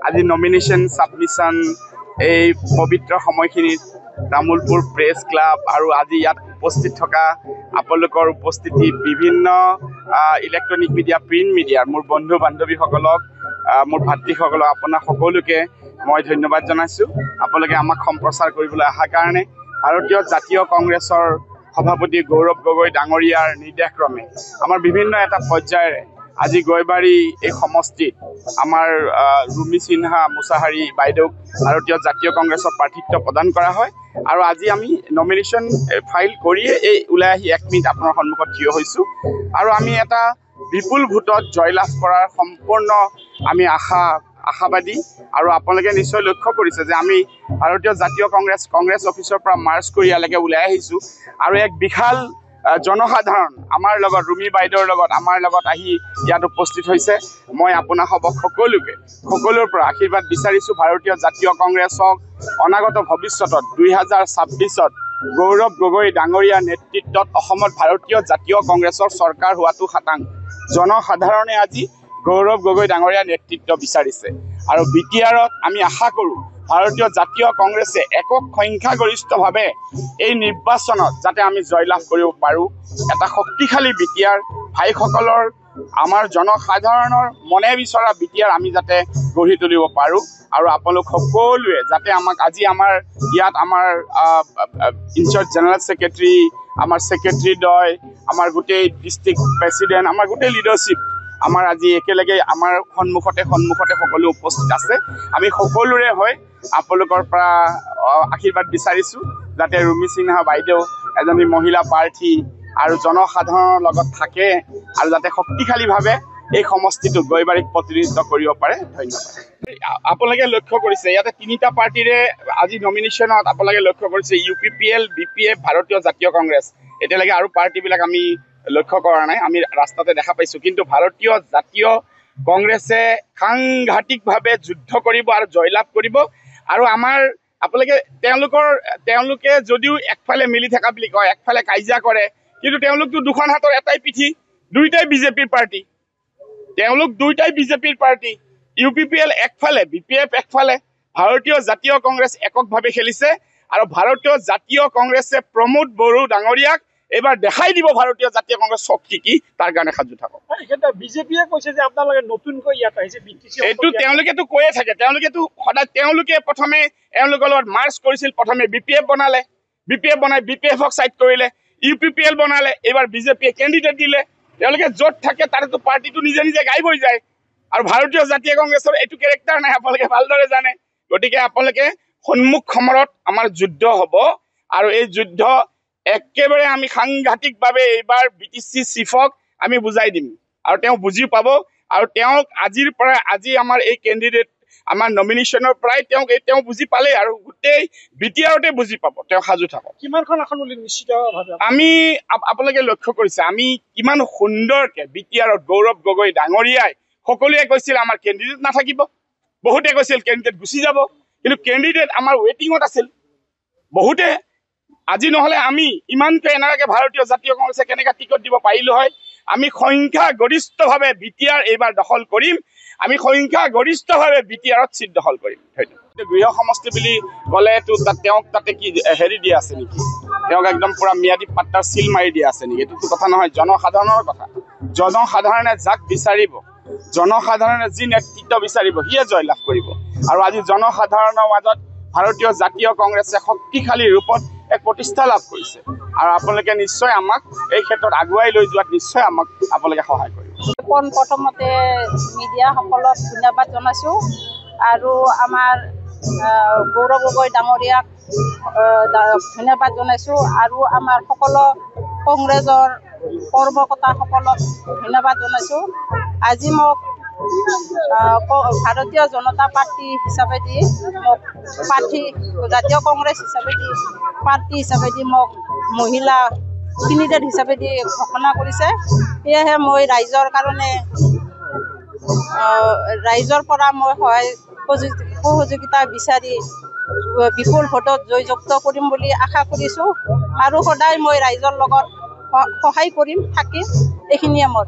আজি nomination submission এই পবিত্ৰ সময়খিনিত তামুলপুৰ প্ৰেছ ক্লাব আৰু আজি ইয়াত উপস্থিত থকা আপোনালোকৰ উপস্থিতি বিভিন্ন ইলেক্ট্ৰনিক মিডিয়া প্ৰিণ্ট মিডিয়াৰ মোৰ বন্ধু বান্ধৱীসকলক মোৰ ভাতৃসকলক আপোনাক সকলোকে মই ধন্যবাদ জনাইছোঁ। আপোনালোকে আমাক সম্প্ৰচাৰ কৰিবলৈ অহাৰ কাৰণে ভাৰতীয় জাতীয় কংগ্ৰেছৰ সভাপতি গৌৰৱ গগৈ ডাঙৰীয়াৰ নিৰ্দেশক্ৰমে আমাৰ বিভিন্ন এটা পৰ্যায়েৰে আজি গৈবাৰী এই সমষ্টিত আমাৰ ৰুমি সিনহা মুছাহাৰী বাইদেউক ভাৰতীয় জাতীয় কংগ্ৰেছৰ প্ৰাৰ্থিত্ব প্ৰদান কৰা হয় আৰু আজি আমি নমিনেশ্যন ফাইল কৰিয়ে এই ওলাই আহি 1 মিনিট আপোনাৰ সন্মুখত থিয় হৈছোঁ আৰু আমি এটা বিপুল ভোটত জয়লাভ কৰাৰ সম্পূৰ্ণ আমি আশাবাদী আৰু আপোনালোকে নিশ্চয় লক্ষ্য কৰিছে যে আমি ভাৰতীয় জাতীয় কংগ্ৰেছ অফিচৰ পৰা মাৰ্চ কৰি ইয়ালৈকে ওলাই আহিছোঁ আৰু এক বিশাল জনসাধাৰণ আমাৰ লগত ৰুমি বাইদেউৰ লগত আমাৰ লগত আহি ইয়াত উপস্থিত হৈছে। মই আপোনাসবক সকলোৰ পৰা আশীৰ্বাদ বিচাৰিছোঁ। ভাৰতীয় জাতীয় কংগ্ৰেছক অনাগত ভৱিষ্যতত 2026ত গৌৰৱ গগৈ ডাঙৰীয়াৰ নেতৃত্বত অসমত ভাৰতীয় জাতীয় কংগ্ৰেছৰ চৰকাৰ হোৱাটো খাটাং। জনসাধাৰণে আজি গৌৰৱ গগৈ ডাঙৰীয়াৰ নেতৃত্ব বিচাৰিছে আৰু বিটিআৰত আমি আশা কৰোঁ ভাৰতীয় জাতীয় কংগ্ৰেছে একক সংখ্যাগৰিষ্ঠভাৱে এই নিৰ্বাচনত যাতে আমি জয়লাভ কৰিব পাৰোঁ। এটা শক্তিশালী বিটিআৰ ভাইসকলৰ আমাৰ জনসাধাৰণৰ মনে বিচৰা বিটিআৰ আমি যাতে গঢ়ি তুলিব পাৰোঁ আৰু আপোনালোক সকলোৱে যাতে আমাক আজি আমাৰ ইয়াত আমাৰ ইনচাৰ্জ জেনেৰেল ছেক্ৰেটাৰী আমাৰ ছেক্ৰেটাৰীদ্বয় আমাৰ গোটেই ডিষ্ট্ৰিক্ট প্ৰেছিডেণ্ট আমাৰ গোটেই লিডাৰশ্বিপ আমাৰ আজি একেলগে আমাৰ সন্মুখতে সকলো উপস্থিত আছে। আমি সকলোৰে হৈ আপোনালোকৰ পৰা আশীৰ্বাদ বিচাৰিছোঁ যাতে ৰুমি সিনহা বাইদেউ এজনী মহিলা প্ৰাৰ্থী আৰু জনসাধাৰণৰ লগত থাকে আৰু যাতে শক্তিশালীভাৱে এই সমষ্টিটোক গৈবাৰীক প্ৰতিনিধিত্ব কৰিব পাৰে। ধন্যবাদ। আপোনালোকে লক্ষ্য কৰিছে ইয়াতে 3টা পাৰ্টিৰে আজি নমিনেশ্যনত আপোনালোকে লক্ষ্য কৰিছে UPPL, BPF, ভাৰতীয় জাতীয় কংগ্ৰেছ। এতিয়ালৈকে আৰু পাৰ্টিবিলাক আমি লক্ষ্য কৰা নাই, আমি ৰাস্তাতে দেখা পাইছোঁ, কিন্তু ভাৰতীয় জাতীয় কংগ্ৰেছে সাংঘাতিকভাৱে যুদ্ধ কৰিব আৰু জয়লাভ কৰিব আৰু আমাৰ তেওঁলোকে যদিও একফালে মিলি থকা বুলি কয় একফালে কাজিয়া কৰে, কিন্তু তেওঁলোকতো দুখন হাতৰ এটাই পিঠি, দুইটাই বিজেপিৰ পাৰ্টি, তেওঁলোক দুইটাই বিজেপিৰ পাৰ্টি। UPPL একফালে, BPF একফালে, ভাৰতীয় জাতীয় কংগ্ৰেছ এককভাৱে খেলিছে আৰু ভাৰতীয় জাতীয় কংগ্ৰেছে প্ৰমোদ বড়ো ডাঙৰীয়াক এইবাৰ দেখাই দিব ভাৰতীয় জাতীয় কংগ্ৰেছ শক্তি কি, তাৰ কাৰণে সাজু থাকক। বিজেপিয়ে কৈছে যে আপোনালোকে নতুনকৈ ইয়াত আহিছে, এইটো তেওঁলোকেতো কৈয়ে থাকে, তেওঁলোকেতো সদায় তেওঁলোকে প্ৰথমে এওঁলোকৰ লগত মাৰ্চ কৰিছিল, প্ৰথমে BPF বনাই BPFক ছাইড কৰিলে, UPPL বনালে, এইবাৰ বিজেপিয়ে কেণ্ডিডেট দিলে। তেওঁলোকে য'ত থাকে তাতেতো পাৰ্টিটো নিজে গাইব হৈ যায় আৰু ভাৰতীয় জাতীয় কংগ্ৰেছৰ এইটো কেৰেক্টাৰ নাই, আপোনালোকে ভালদৰে জানে। গতিকে আপোনালোকে সন্মুখ সমৰত আমাৰ যুদ্ধ হ'ব আৰু এই যুদ্ধ একেবাৰে আমি সাংঘাতিকভাৱে এইবাৰ BTC চিফক আমি বুজাই দিম আৰু তেওঁ বুজি পাব আৰু তেওঁক আজিৰ পৰা আজি আমাৰ এই কেণ্ডিডেট আমাৰ নমিনেশ্যনৰ পৰাই তেওঁ বুজি পালে আৰু গোটেই বিটিআৰতে বুজি পাব, তেওঁ সাজু থাকক। কিমানখন আসন বুলি নিশ্চিতভাৱে আমি আপোনালোকে লক্ষ্য কৰিছে আমি কিমান সুন্দৰকে বিটিআৰত গৌৰৱ গগৈ ডাঙৰীয়াই সকলোৱে কৈছিল আমাৰ কেণ্ডিডেট নাথাকিব, বহুতে কৈছিল কেণ্ডিডেট গুচি যাব, কিন্তু কেণ্ডিডেট আমাৰ ৱেটিঙত আছিল বহুতে। আজি নহ'লে আমি ইমানকৈ এনেকৈ ভাৰতীয় জাতীয় কংগ্ৰেছে কেনেকৈ টিকট দিব পাৰিলোঁ হয়। আমি সংখ্যাগৰিষ্ঠভাৱে বিটিআৰ এইবাৰ দখল কৰিম, আমি সংখ্যাগৰিষ্ঠভাৱে বিটিআৰত চিট দখল কৰিম। গৃহ সমষ্টি বুলি ক'লেতো তেওঁক তাতে কি হেৰি দিয়া আছে নেকি, তেওঁক একদম পূৰা ম্যাদী পাট্টাৰ চিল মাৰি দিয়া আছে নেকি? এইটোতো কথা নহয়, জনসাধাৰণৰ কথা। জনসাধাৰণে যাক বিচাৰিব, জনসাধাৰণে যি নেতৃত্ব বিচাৰিব সিয়ে জয়লাভ কৰিব আৰু আজি জনসাধাৰণৰ মাজত ভাৰতীয় জাতীয় কংগ্ৰেছে শক্তিশালী ৰূপত এক প্ৰতিষ্ঠা লাভ কৰিছে আৰু আপোনালোকে নিশ্চয় আমাক এই ক্ষেত্ৰত আগুৱাই লৈ যোৱাত নিশ্চয় আমাক আপোনালোকে সহায় কৰিব। প্ৰথমতে মিডিয়াসকলক ধন্যবাদ জনাইছোঁ আৰু আমাৰ গৌৰৱ গগৈ ডাঙৰীয়াক ধন্যবাদ জনাইছোঁ আৰু আমাৰ সকলো কংগ্ৰেছৰ কৰ্মকৰ্তাসকলক ধন্যবাদ জনাইছোঁ। আজি মোক ভাৰতীয় জনতা পাৰ্টি হিচাপে দি মোক জাতীয় কংগ্ৰেছ পাৰ্টি হিচাপে দি মোক মহিলা কেণ্ডিডেট হিচাপে দি ঘোষণা কৰিছে। সেয়েহে মই ৰাইজৰ পৰা মই সহযোগিতা বিচাৰি বিপুল ভোটত জয়যুক্ত কৰিম বুলি আশা কৰিছোঁ আৰু সদায় মই ৰাইজৰ লগত সহায় কৰিম থাকিম, এইখিনিয়ে মোৰ।